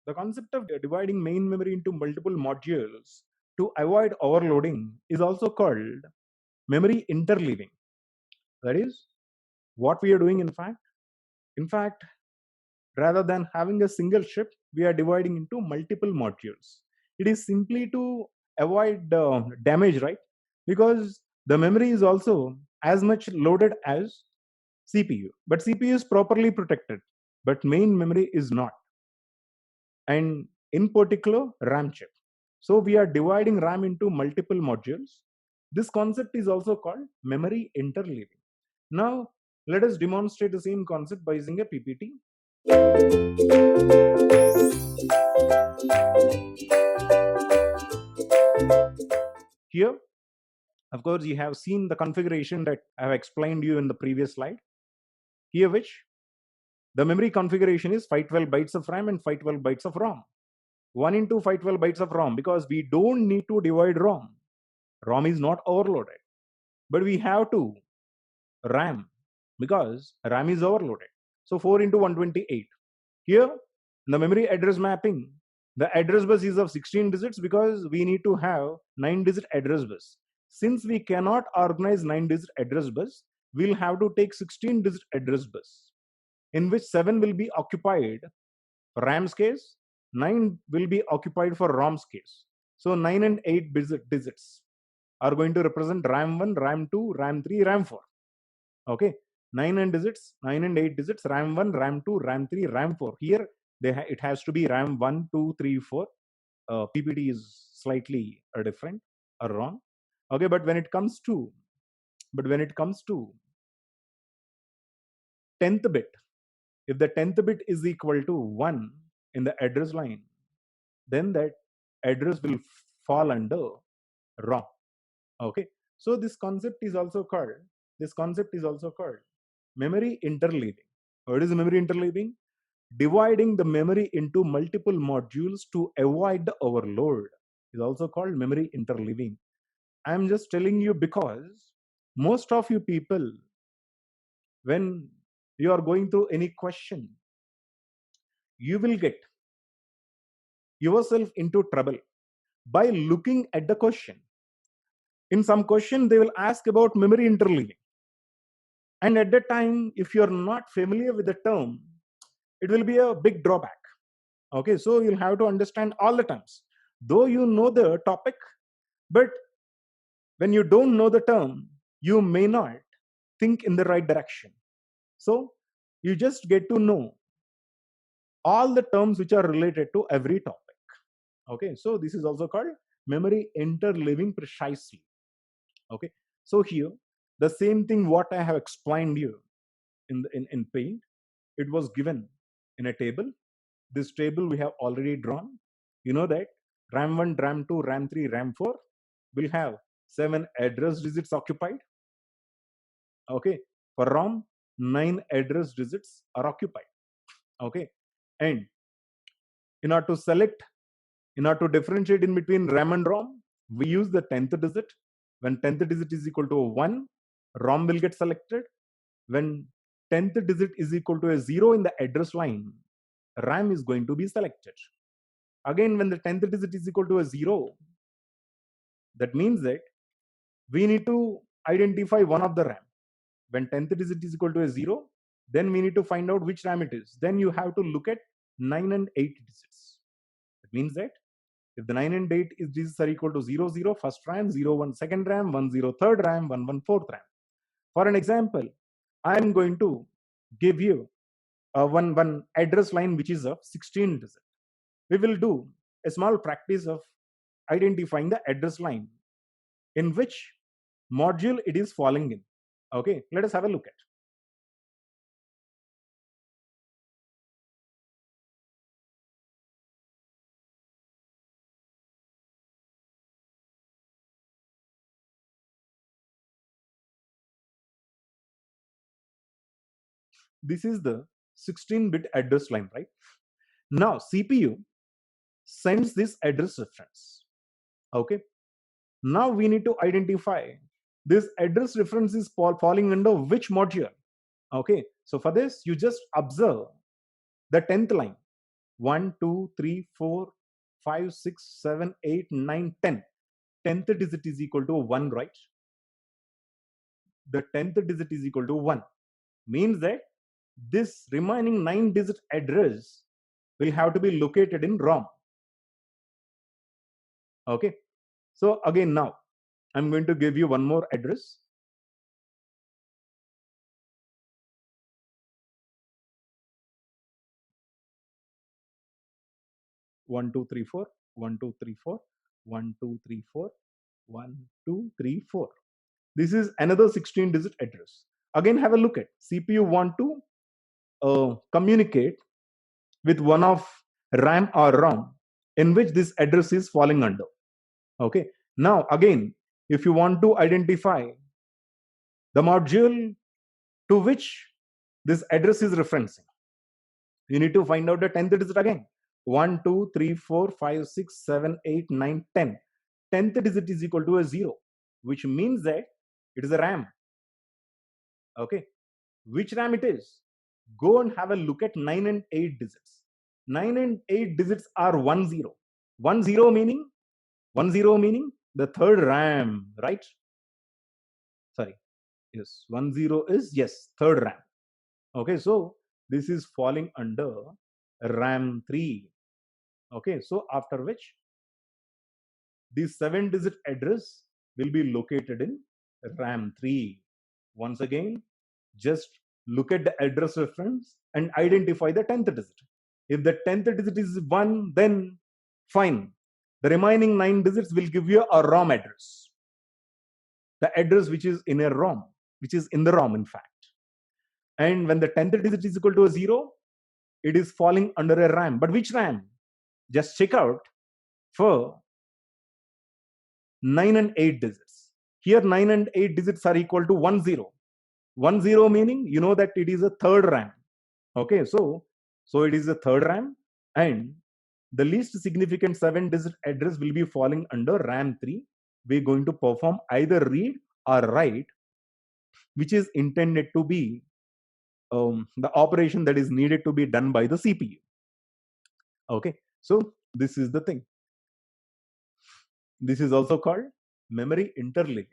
The concept of dividing main memory into multiple modules to avoid overloading is also called memory interleaving. That is what we are doing in fact. In fact, rather than having a single chip, we are dividing into multiple modules. It is simply to avoid damage, right? Because the memory is also as much loaded as CPU, but CPU is properly protected, but main memory is not. And in particular, RAM chip. So we are dividing RAM into multiple modules. This concept is also called memory interleaving. Now, let us demonstrate the same concept by using a PPT. Here, of course, you have seen the configuration that I have explained you in the previous slide. Here, which the memory configuration is 512 bytes of RAM and 512 bytes of ROM. 1 into 512 bytes of ROM, because we don't need to divide ROM. ROM is not overloaded. But we have to RAM, because RAM is overloaded. So 4 into 128. Here, the memory address mapping, the address bus is of 16 digits because we need to have 9-digit address bus. Since we cannot organize 9-digit address bus, we'll have to take 16-digit address bus, in which 7 will be occupied for RAM's case, 9 will be occupied for ROM's case. So 9 and 8 digits are going to represent RAM 1, RAM 2, RAM 3, RAM 4. Okay, 9 and 8 digits, RAM 1, RAM 2, RAM 3, RAM 4. Here it has to be RAM 1, 2, 3, 4. PPT is slightly different or wrong. Okay, but when it comes to 10th bit, if the 10th bit is equal to 1 in the address line, then that address will fall under ROM. Okay, so this concept is also called memory interleaving. What is memory interleaving? Dividing the memory into multiple modules to avoid the overload is also called memory interleaving. I'm just telling you because most of you people, when you are going through any question, you will get yourself into trouble by looking at the question. In some question, they will ask about memory interleaving. And at that time, if you're not familiar with the term, it will be a big drawback. Okay, so you'll have to understand all the terms. Though you know the topic, but when you don't know the term, you may not think in the right direction. So you just get to know all the terms which are related to every topic. Okay, so this is also called memory interleaving precisely. Okay, so here the same thing what I have explained you in Paint, it was given in a table. This table we have already drawn. You know that RAM 1, RAM 2, RAM 3, RAM 4 will have 7 address digits occupied. Okay, for ROM, 9 address digits are occupied. Okay, and in order to differentiate in between RAM and ROM, we use the 10th digit. When 10th digit is equal to 1, ROM will get selected. When 10th digit is equal to a 0 in the address line, RAM is going to be selected. Again, when the 10th digit is equal to a 0, that means that we need to identify one of the RAM. When 10th digit is equal to a 0, then we need to find out which RAM it is. Then you have to look at 9 and 8 digits. It means that if the 9 and 8 digits are equal to 0, 0, first RAM, 0, 1, second RAM, 1, 0, third RAM, 1, 1, fourth RAM. For an example, I am going to give you one address line which is of 16 digits. We will do a small practice of identifying the address line in which module it is falling in. Okay, let us have a look at. This is the 16-bit address line, right? Now CPU sends this address reference. Okay, now we need to identify this address reference is falling under which module. Okay, so for this you just observe the 10th line. 1, 2, 3, 4, 5, 6, 7, 8, 9, 10. 10th digit is equal to 1, right? The 10th digit is equal to 1. Means that this remaining 9-digit address will have to be located in ROM. Okay. So again, now I'm going to give you one more address. One, two, three, four, 1, 2, 3, 4, 1, 2, 3, 4, 1, 2, 3, 4. This is another 16-digit address. Again, have a look at CPU want to communicate with one of RAM or ROM in which this address is falling under. Okay. Now, again, if you want to identify the module to which this address is referencing, you need to find out the 10th digit again. 1, 2, 3, 4, 5, 6, 7, 8, 9, 10. 10th digit is equal to a 0, which means that it is a RAM. Okay. Which RAM it is? Go and have a look at 9 and 8 digits. 9 and 8 digits are 1, 0. 1, 0 meaning? 1, 0 meaning the third RAM, right? Sorry. Yes. 1, 0 is, yes, third RAM. Okay. So this is falling under RAM 3. Okay. So after which this 7-digit address will be located in RAM 3. Once again, just look at the address reference and identify the 10th digit. If the 10th digit is 1, then fine. The remaining 9 digits will give you a ROM address. The address which is in a ROM, which is in the ROM, in fact. And when the 10th digit is equal to a 0, it is falling under a RAM. But which RAM? Just check out for 9 and 8 digits. Here 9 and 8 digits are equal to 1, 0. 1, 0 meaning you know that it is a third RAM. Okay, so it is a third RAM, and the least significant 7-digit address will be falling under RAM 3. We're going to perform either read or write, which is intended to be the operation that is needed to be done by the CPU. Okay, so this is the thing. This is also called memory interleaving.